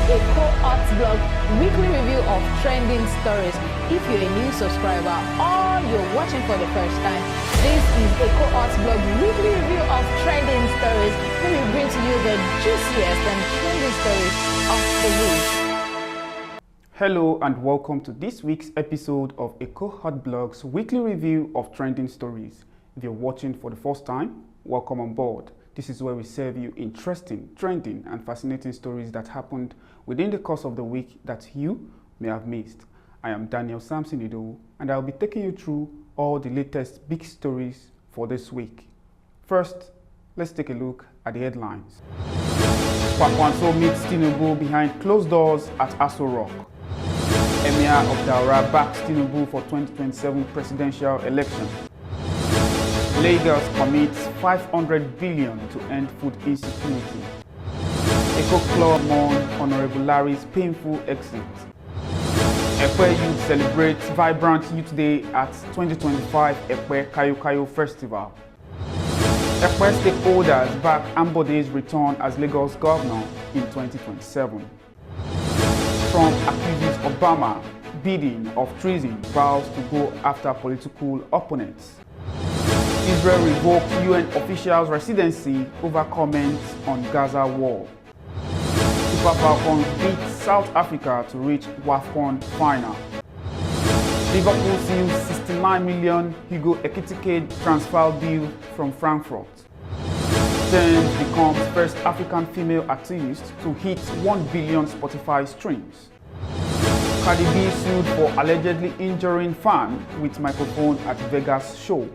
Ekohotblog weekly review of trending stories. If you're a new subscriber or you're watching for the first time, this is Ekohotblog weekly review of trending stories, where we bring to you the juiciest and trending stories of the week. Hello and welcome to this week's episode of Ekohotblog's weekly review of trending stories. If you're watching for the first time, welcome on board. This is where we serve you interesting, trending, and fascinating stories that happened within the course of the week that you may have missed. I am Daniel Samsonido, and I'll be taking you through all the latest big stories for this week. First, let's take a look at the headlines. Kwankwaso meets Tinubu behind closed doors at Aso Rock. Emir of Daura backs Tinubu for 2027 presidential election. Lagos commits 500 billion to end food insecurity. Ekohotblog Mourn Honorable Larry's painful exit. Ekwe Youth celebrates vibrant Youth Day at 2025 Ekwe Kayokayo Festival. Ekwe stakeholders back Ambode's return as Lagos governor in 2027. Trump accuses Obama bidding of treason, vows to go after political opponents. Israel revoked UN officials' residency over comments on Gaza war. Super Falcons beat South Africa to reach WAFCON final. Liverpool seals 69 million Hugo Ekitike transfer deal from Frankfurt. Tems becomes first African female artiste to hit 1 billion Spotify streams. Cardi B sued for allegedly injuring fan with microphone at Vegas show.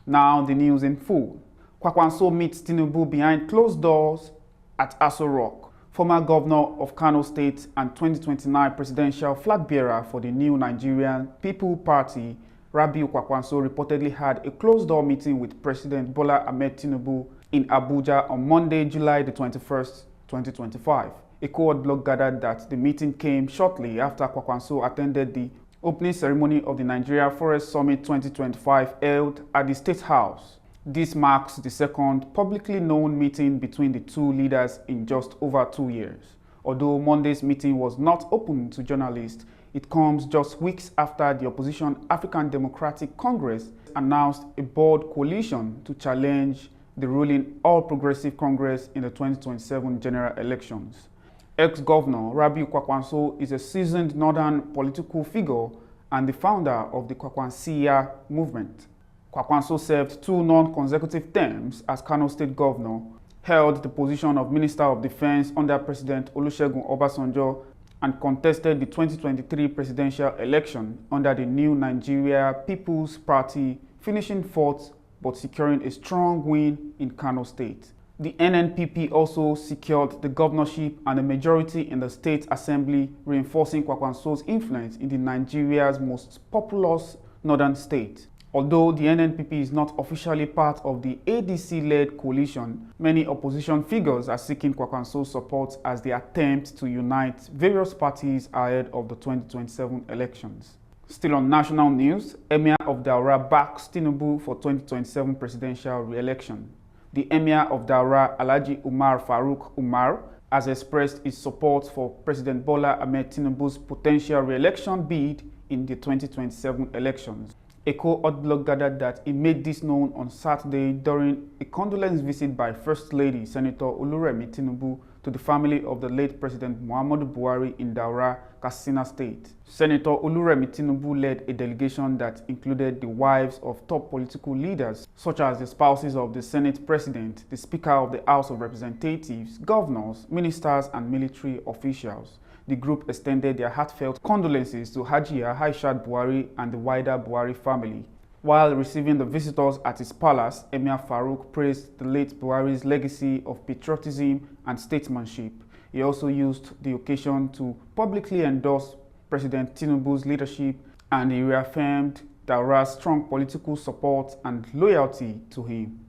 Now the news in full. Kwankwaso meets Tinubu behind closed doors at Aso Rock. Former governor of Kano State and 2029 presidential flag bearer for the new Nigerian People Party, Rabiu Kwankwaso, reportedly had a closed-door meeting with President Bola Ahmed Tinubu in Abuja on Monday, July the 21st, 2025. Ekohotblog gathered that the meeting came shortly after Kwankwaso attended the opening ceremony of the Nigeria Forest Summit 2025 held at the State House. This marks the second publicly known meeting between the two leaders in just over 2 years. Although Monday's meeting was not open to journalists, it comes just weeks after the opposition African Democratic Congress announced a bold coalition to challenge the ruling All Progressive Congress in the 2027 general elections. Ex-Governor Rabiu Kwankwaso is a seasoned northern political figure and the founder of the Kwankwansiya movement. Kwankwaso served 2 non-consecutive terms as Kano State Governor, held the position of Minister of Defense under President Olusegun Obasanjo, and contested the 2023 presidential election under the new Nigeria People's Party, finishing 4th but securing a strong win in Kano State. The NNPP also secured the governorship and a majority in the state assembly, reinforcing Kwankwaso's influence in Nigeria's most populous northern state. Although the NNPP is not officially part of the ADC-led coalition, many opposition figures are seeking Kwankwaso's support as they attempt to unite various parties ahead of the 2027 elections. Still on national news, Emir of Daura backs Tinubu for 2027 presidential re-election. The Emir of Daura, Alhaji Umar Farouk Umar, has expressed his support for President Bola Ahmed Tinubu's potential re-election bid in the 2027 elections. Ekohotblog gathered that he made this known on Saturday during a condolence visit by First Lady Senator Oluremi Tinubu to the family of the late President Muhammadu Buhari in Daura, Katsina State. Senator Oluremi Tinubu led a delegation that included the wives of top political leaders, such as the spouses of the Senate President, the Speaker of the House of Representatives, governors, ministers, and military officials. The group extended their heartfelt condolences to Hajiya Aishat Buhari and the wider Buhari family. While receiving the visitors at his palace, Emir Farouk praised the late Buhari's legacy of patriotism and statesmanship. He also used the occasion to publicly endorse President Tinubu's leadership, and he reaffirmed Daura's strong political support and loyalty to him.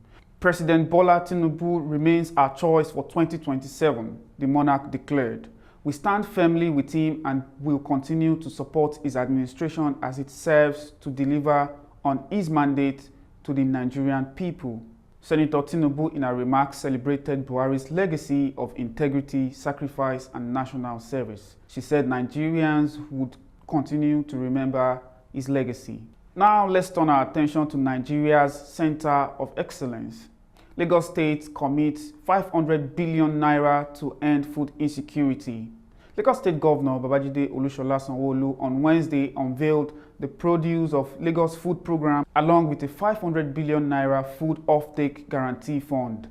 President Bola Tinubu remains our choice for 2027, the monarch declared. We stand firmly with him and will continue to support his administration as it serves to deliver on his mandate to the Nigerian people. Senator Tinubu, in her remarks, celebrated Buhari's legacy of integrity, sacrifice, and national service. She said Nigerians would continue to remember his legacy. Now, let's turn our attention to Nigeria's Center of Excellence. Lagos State commits 500 billion naira to end food insecurity. Lagos State Governor Babajide Olusola Sanwo-Olu on Wednesday unveiled the Produce of Lagos Food Program along with a 500 billion naira food offtake guarantee fund,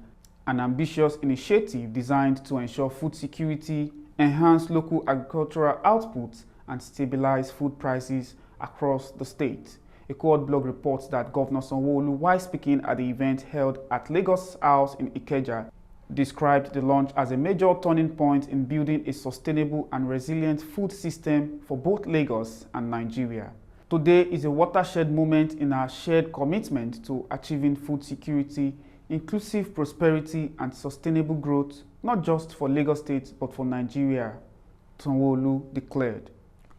an ambitious initiative designed to ensure food security, enhance local agricultural output, and stabilize food prices across the state. Ekohotblog reports that Governor Sanwo-Olu, while speaking at the event held at Lagos House in Ikeja, described the launch as a major turning point in building a sustainable and resilient food system for both Lagos and Nigeria. Today is a watershed moment in our shared commitment to achieving food security, inclusive prosperity, and sustainable growth, not just for Lagos State but for Nigeria, Sanwo-Olu declared.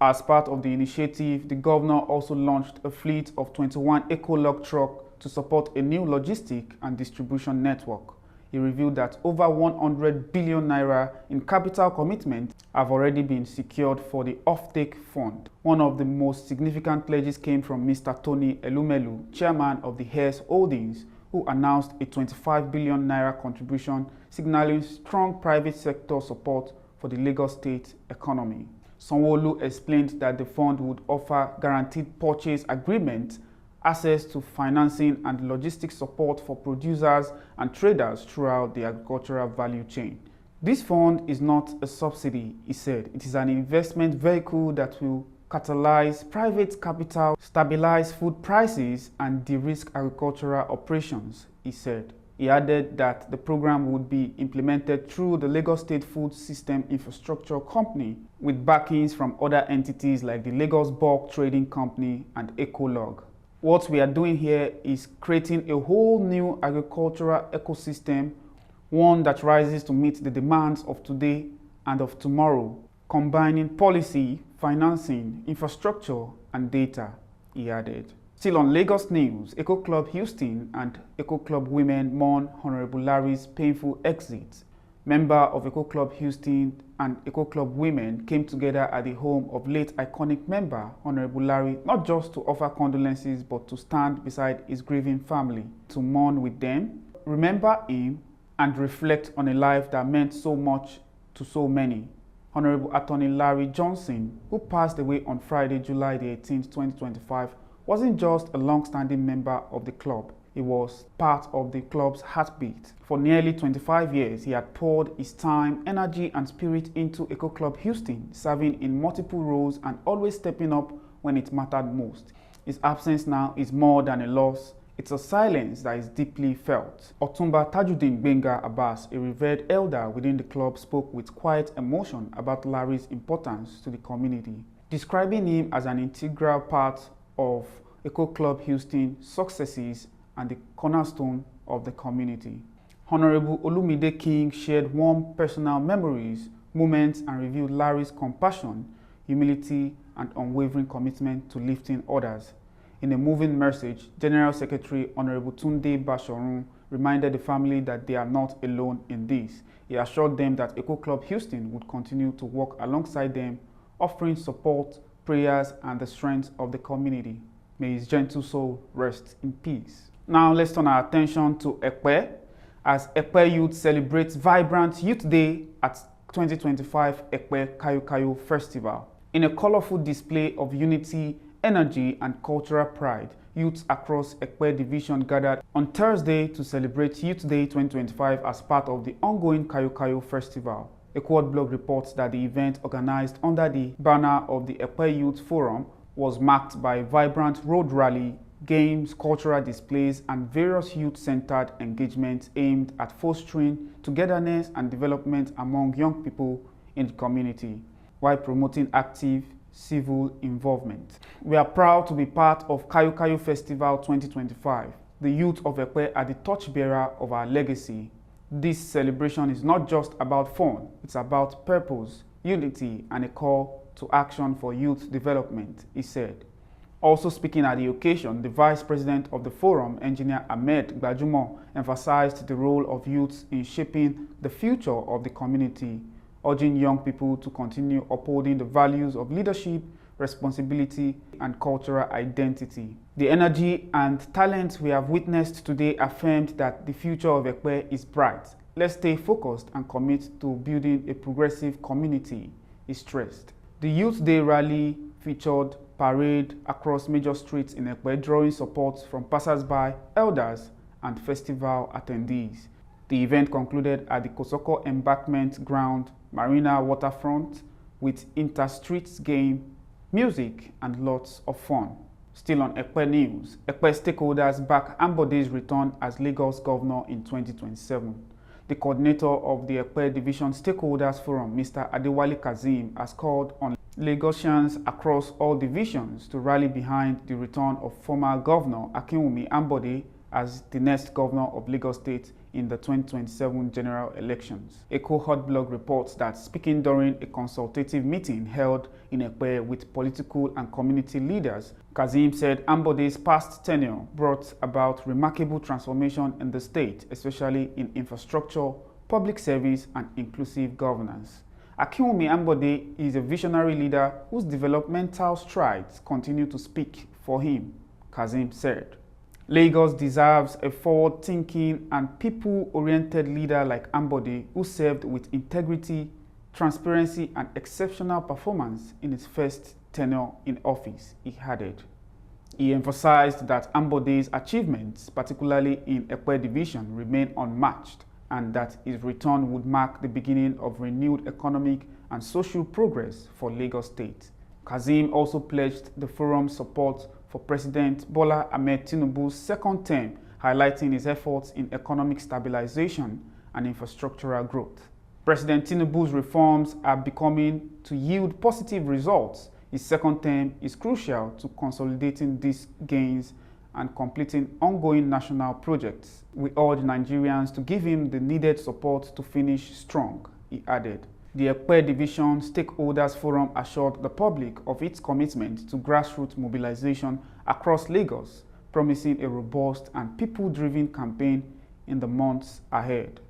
As part of the initiative, the governor also launched a fleet of 21 Ecolog trucks to support a new logistic and distribution network. He revealed that over 100 billion naira in capital commitments have already been secured for the offtake fund. One of the most significant pledges came from Mr. Tony Elumelu, chairman of the Heirs Holdings, who announced a 25 billion naira contribution, signaling strong private sector support for the Lagos state economy. Sanwo-Olu explained that the fund would offer guaranteed purchase agreements, access to financing, and logistics support for producers and traders throughout the agricultural value chain. This fund is not a subsidy, he said. It is an investment vehicle that will catalyze private capital, stabilize food prices, and de-risk agricultural operations, he said. He added that the program would be implemented through the Lagos State Food System Infrastructure Company with backings from other entities like the Lagos Bulk Trading Company and Ecolog. What we are doing here is creating a whole new agricultural ecosystem, one that rises to meet the demands of today and of tomorrow, combining policy, financing, infrastructure, and data, he added. Still on Lagos news, Eco Club Houston and Eco Club women mourn Honorable Larry's painful exit. Members of Eco Club Houston and Eco Club women came together at the home of late iconic member Honorable Larry, not just to offer condolences but to stand beside his grieving family, to mourn with them, remember him, and reflect on a life that meant so much to so many. Honorable Attorney Larry Johnson, who passed away on Friday, July the 18th, 2025, wasn't just a long-standing member of the club. He was part of the club's heartbeat. For nearly 25 years, he had poured his time, energy, and spirit into Eco Club Houston, serving in multiple roles and always stepping up when it mattered most. His absence now is more than a loss. It's a silence that is deeply felt. Otumba Tajuddin Benga Abbas, a revered elder within the club, spoke with quiet emotion about Larry's importance to the community, describing him as an integral part of Eco Club Houston's successes and the cornerstone of the community. Honorable Olumide King shared warm personal memories, moments, and revealed Larry's compassion, humility, and unwavering commitment to lifting others. In a moving message, General Secretary Honorable Tunde Bashorun reminded the family that they are not alone in this. He assured them that Eco Club Houston would continue to work alongside them, offering support, prayers, and the strength of the community. May his gentle soul rest in peace. Now let's turn our attention to Ekpe, as Ekpe youth celebrates vibrant Youth Day at 2025 Ekpe Kayokayo Festival. In a colorful display of unity, energy, and cultural pride, youths across Ekpe division gathered on Thursday to celebrate Youth Day 2025 as part of the ongoing Kayokayo Festival. Ekohotblog reports that the event, organized under the banner of the Ekpe Youth Forum, was marked by vibrant road rally, games, cultural displays, and various youth-centered engagements aimed at fostering togetherness and development among young people in the community, while promoting active civil involvement. We are proud to be part of Kayokayo Festival 2025. The youth of Ekpe are the torchbearer of our legacy. This celebration is not just about fun, it's about purpose, unity, and a call to action for youth development, he said. Also speaking at the occasion, the vice president of the forum, Engineer Ahmed Gbajumo, emphasized the role of youths in shaping the future of the community, urging young people to continue upholding the values of leadership, responsibility, and cultural identity. The energy and talent we have witnessed today affirmed that the future of Ekpe is bright. Let's stay focused and commit to building a progressive community, he stressed. The Youth Day rally featured parade across major streets in Ekpe, drawing support from passers-by, elders, and festival attendees. The event concluded at the Kosoko Embankment Ground Marina Waterfront with inter-streets game, music, and lots of fun. Still on Ekpe news, Ekpe stakeholders back Ambode's return as Lagos governor in 2027. The coordinator of the Ekpe Division Stakeholders Forum, Mr. Adewale Kazeem, has called on Lagosians across all divisions to rally behind the return of former Governor Akinwumi Ambode as the next governor of Lagos State in the 2027 general elections. Ekohotblog reports that speaking during a consultative meeting held in Ekpe with political and community leaders, Kazeem said Ambode's past tenure brought about remarkable transformation in the state, especially in infrastructure, public service, and inclusive governance. Akinwumi Ambode is a visionary leader whose developmental strides continue to speak for him, Kazeem said. Lagos deserves a forward-thinking and people-oriented leader like Ambode who served with integrity, transparency, and exceptional performance in his first tenure in office, he added. He emphasized that Ambode's achievements, particularly in Ekpe Division, remain unmatched, and that his return would mark the beginning of renewed economic and social progress for Lagos State. Kazeem also pledged the forum's support for President Bola Ahmed Tinubu's second term, highlighting his efforts in economic stabilization and infrastructural growth. President Tinubu's reforms are beginning to yield positive results. His second term is crucial to consolidating these gains and completing ongoing national projects. We urge Nigerians to give him the needed support to finish strong, he added. The Ekpe Division Stakeholders Forum assured the public of its commitment to grassroots mobilization across Lagos, promising a robust and people-driven campaign in the months ahead.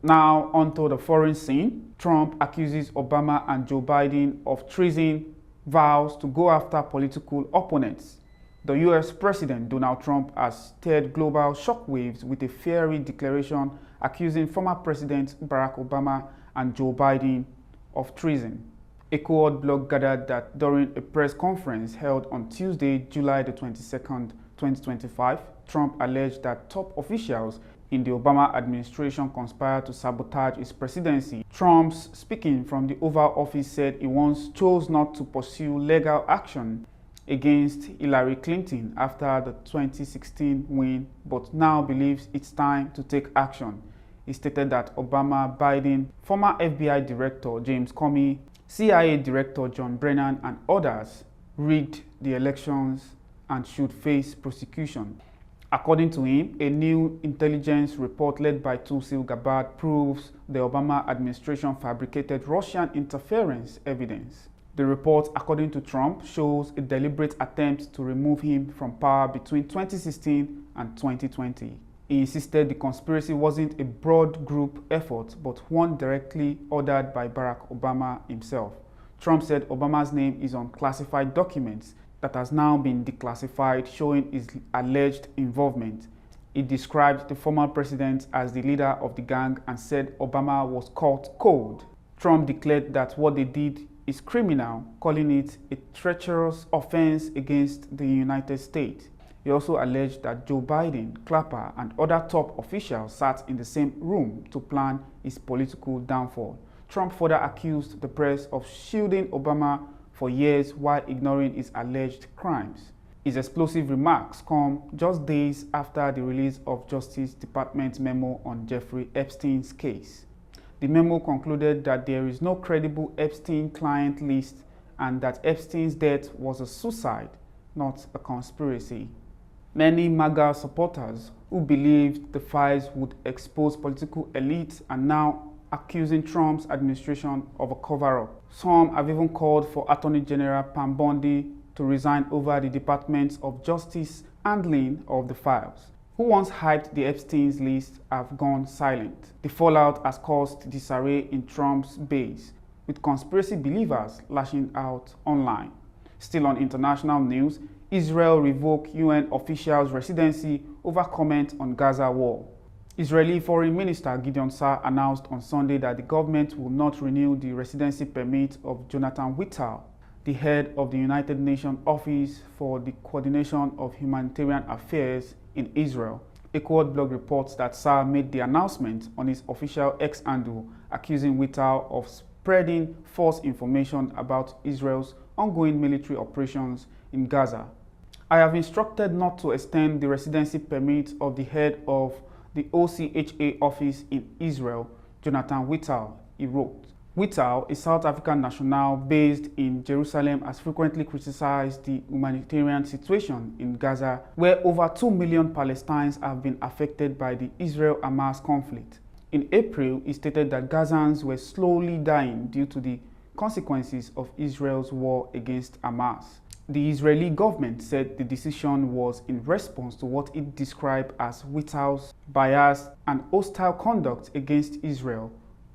Now onto the foreign scene. Trump accuses Obama and Joe Biden of treason, vows to go after political opponents. The US President Donald Trump has stirred global shockwaves with a fiery declaration accusing former President Barack Obama and Joe Biden of treason. Ekohotblog gathered that during a press conference held on Tuesday, July the 22nd, 2025, Trump alleged that top officials in the Obama administration conspired to sabotage his presidency. Trump, speaking from the Oval Office, said he once chose not to pursue legal action against Hillary Clinton after the 2016 win, but now believes it's time to take action. He stated that Obama, Biden, former FBI Director James Comey, CIA Director John Brennan, and others rigged the elections and should face prosecution. According to him, a new intelligence report led by Tulsi Gabbard proves the Obama administration fabricated Russian interference evidence. The report, according to Trump, shows a deliberate attempt to remove him from power between 2016 and 2020. He insisted the conspiracy wasn't a broad group effort, but one directly ordered by Barack Obama himself. Trump said Obama's name is on classified documents that has now been declassified, showing his alleged involvement. He described the former president as the leader of the gang and said Obama was caught cold. Trump declared that what they did is criminal, calling it a treacherous offense against the United States. He also alleged that Joe Biden, Clapper, and other top officials sat in the same room to plan his political downfall. Trump further accused the press of shielding Obama for years while ignoring his alleged crimes. His explosive remarks come just days after the release of Justice Department memo on Jeffrey Epstein's case. The memo concluded that there is no credible Epstein client list and that Epstein's death was a suicide, not a conspiracy. Many MAGA supporters who believed the files would expose political elites are now accusing Trump's administration of a cover-up. Some have even called for Attorney General Pam Bondi to resign over the Department of Justice handling of the files. Who once hyped the Epstein's list have gone silent. The fallout has caused disarray in Trump's base, with conspiracy believers lashing out online. Still on international news, Israel revoked UN officials' residency over comment on Gaza war. Israeli Foreign Minister Gideon Saar announced on Sunday that the government will not renew the residency permit of Jonathan Whittal, the head of the United Nations Office for the Coordination of Humanitarian Affairs in Israel. Ekohotblog reports that Saar made the announcement on his official X handle, accusing Whittal of spreading false information about Israel's ongoing military operations in Gaza. I have instructed not to extend the residency permit of the head of the OCHA office in Israel, Jonathan Whittal, he wrote. Whittal, a South African national based in Jerusalem, has frequently criticized the humanitarian situation in Gaza, where over 2 million Palestinians have been affected by the Israel-Hamas conflict. In April, he stated that Gazans were slowly dying due to the consequences of Israel's war against Hamas. The Israeli government said the decision was in response to what it described as Whittal's biased and hostile conduct against Israel,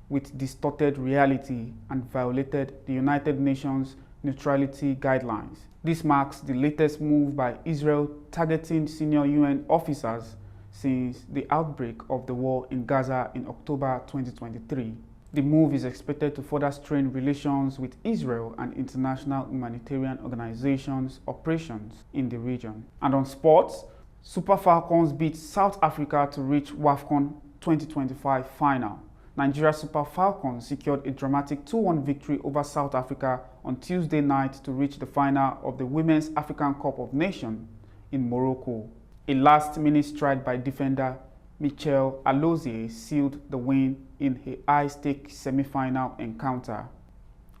with distorted reality, and violated the United Nations neutrality guidelines. This marks the latest move by Israel targeting senior UN officers since the outbreak of the war in Gaza in October 2023. The move is expected to further strain relations with Israel and international humanitarian organizations' operations in the region. And on sports, Super Falcons beat South Africa to reach WAFCON 2025 final. Nigeria Super Falcons secured a dramatic 2-1 victory over South Africa on Tuesday night to reach the final of the Women's African Cup of Nations in Morocco. A last-minute strike by defender Michelle Alozie sealed the win in a high-stakes semi-final encounter.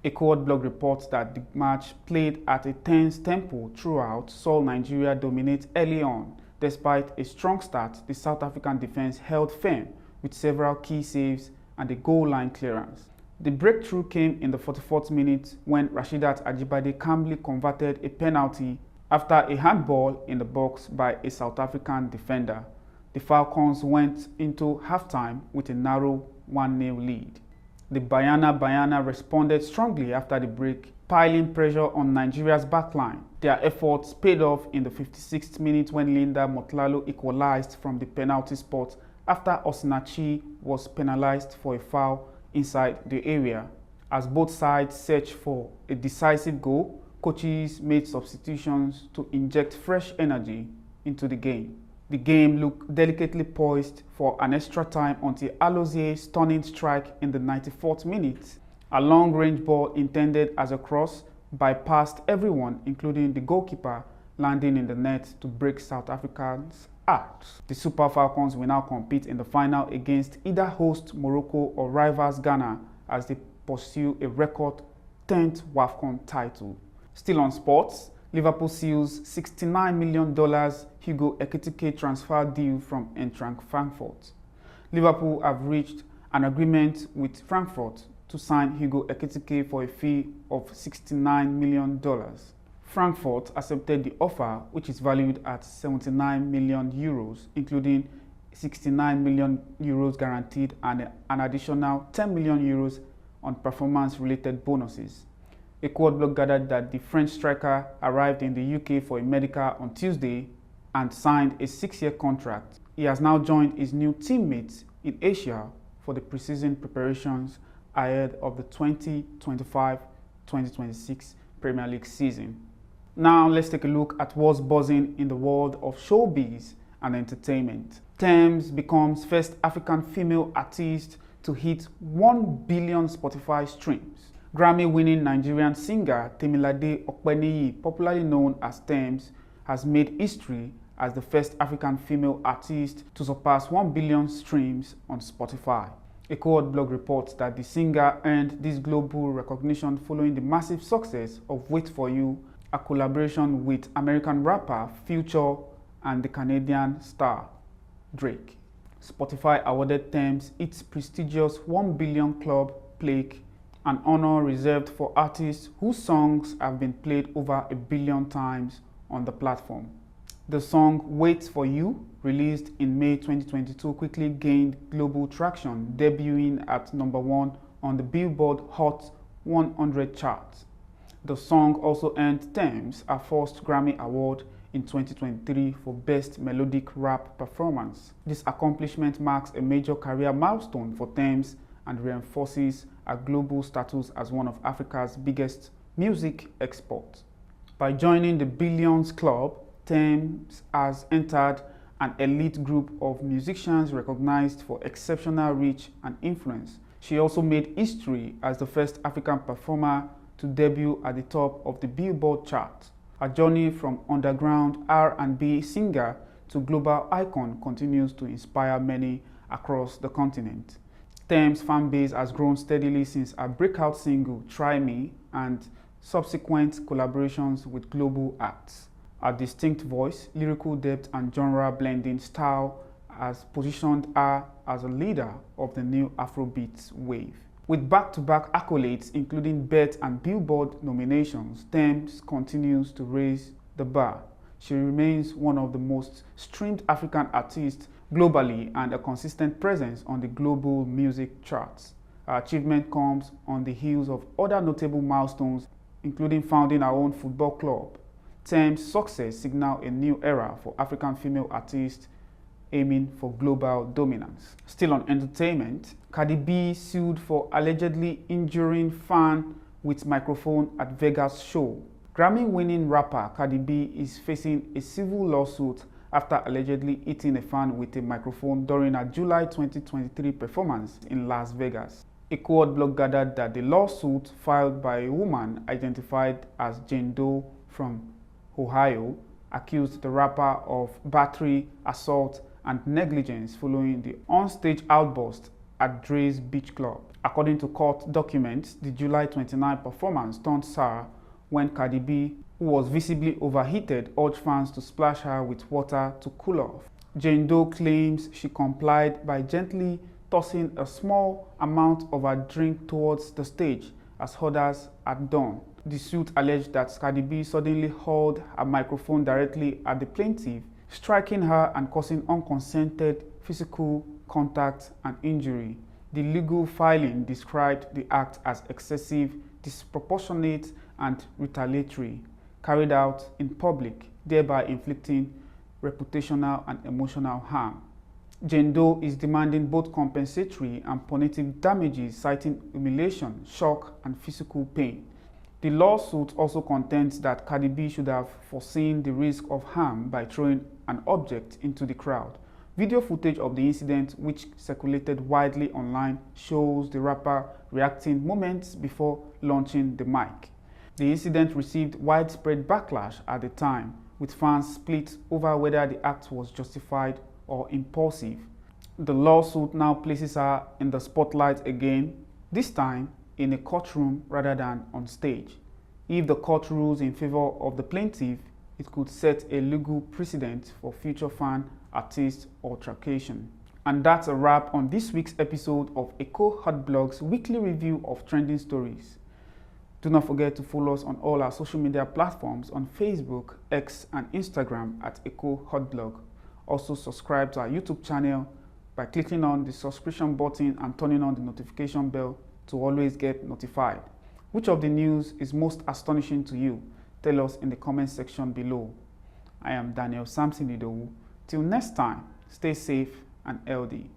Ekohotblog reports that the match, played at a tense tempo throughout, saw Nigeria dominate early on. Despite a strong start, the South African defense held firm with several key saves and a goal line clearance. The breakthrough came in the 44th minute when Rasheedat Ajibade calmly converted a penalty after a handball in the box by a South African defender. The Falcons went into halftime with a narrow 1-0 lead. The Banyana responded strongly after the break, piling pressure on Nigeria's backline. Their efforts paid off in the 56th minute when Linda Motlalo equalized from the penalty spot after Osinachi was penalized for a foul inside the area. As both sides searched for a decisive goal, coaches made substitutions to inject fresh energy into the game. The game looked delicately poised for an extra time until Alozie's stunning strike in the 94th minute. A long-range ball intended as a cross bypassed everyone, including the goalkeeper, landing in the net to break South Africa's heart. The Super Falcons will now compete in the final against either host Morocco or rivals Ghana as they pursue a record 10th WAFCON title. Still on sports, Liverpool seals $69 million Hugo Ekitike transfer deal from Eintracht Frankfurt. Liverpool have reached an agreement with Frankfurt to sign Hugo Ekitike for a fee of $69 million. Frankfurt accepted the offer, which is valued at €79 million, including €69 million guaranteed and an additional €10 million on performance-related bonuses. Ekohotblog gathered that the French striker arrived in the UK for a medical on Tuesday and signed a 6-year contract. He has now joined his new teammates in Asia for the preseason preparations ahead of the 2025-2026 Premier League season. Now let's take a look at what's buzzing in the world of showbiz and entertainment. Tems becomes first African female artist to hit 1 billion Spotify streams. Grammy-winning Nigerian singer Temilade Okpeniyi, popularly known as Tems, has made history as the first African female artist to surpass 1 billion streams on Spotify. Ekohotblog reports that the singer earned this global recognition following the massive success of Wait For You, a collaboration with American rapper Future and the Canadian star Drake. Spotify awarded Tems its prestigious 1 billion club plaque an honor reserved for artists whose songs have been played over 1 billion times on the platform. The song Wait For You, released in May 2022, quickly gained global traction, debuting at #1 on the Billboard Hot 100 chart. The song also earned Tems her first Grammy Award in 2023 for Best Melodic Rap Performance. This accomplishment marks a major career milestone for Tems and reinforces her global status as one of Africa's biggest music exports. By joining the Billions Club, Tems has entered an elite group of musicians recognized for exceptional reach and influence. She also made history as the first African performer to debut at the top of the Billboard chart. Her journey from underground R&B singer to global icon continues to inspire many across the continent. Tems' fan base has grown steadily since her breakout single Try Me and subsequent collaborations with global acts. Her distinct voice, lyrical depth and genre-blending style has positioned her as a leader of the new Afrobeats wave. With back-to-back accolades including BET and Billboard nominations, Tems continues to raise the bar. She remains one of the most streamed African artists globally and a consistent presence on the global music charts. Her achievement comes on the heels of other notable milestones, including founding her own football club. Tems' success signals a new era for African female artists aiming for global dominance. Still on entertainment, Cardi B sued for allegedly injuring fan with microphone at Vegas show. Grammy-winning rapper Cardi B is facing a civil lawsuit after allegedly hitting a fan with a microphone during a July 2023 performance in Las Vegas. Ekohotblog gathered that the lawsuit, filed by a woman identified as Jane Doe from Ohio, accused the rapper of battery, assault, and negligence following the onstage outburst at Dre's Beach Club. According to court documents, the July 29 performance turned sour when Cardi B, who was visibly overheated, urged fans to splash her with water to cool off. Jane Doe claims she complied by gently tossing a small amount of her drink towards the stage, as others had done. The suit alleged that Cardi B suddenly hurled a microphone directly at the plaintiff, striking her and causing unconsented physical contact and injury. The legal filing described the act as excessive, disproportionate, and retaliatory, carried out in public, thereby inflicting reputational and emotional harm. Jane Doe is demanding both compensatory and punitive damages, citing humiliation, shock, and physical pain. The lawsuit also contends that Cardi B should have foreseen the risk of harm by throwing an object into the crowd. Video footage of the incident, which circulated widely online, shows the rapper reacting moments before launching the mic. The incident received widespread backlash at the time, with fans split over whether the act was justified or impulsive. The lawsuit now places her in the spotlight again, this time in a courtroom rather than on stage. If the court rules in favor of the plaintiff, it could set a legal precedent for future fan-artist altercation. And that's a wrap on this week's episode of Ekohotblog's weekly review of trending stories. Do not forget to follow us on all our social media platforms on Facebook, X, and Instagram at Ekohotblog. Also subscribe to our YouTube channel by clicking on the subscription button and turning on the notification bell to always get notified. Which of the news is most astonishing to you? Tell us in the comment section below. I am Daniel Samson Idowu. Till next time, stay safe and healthy.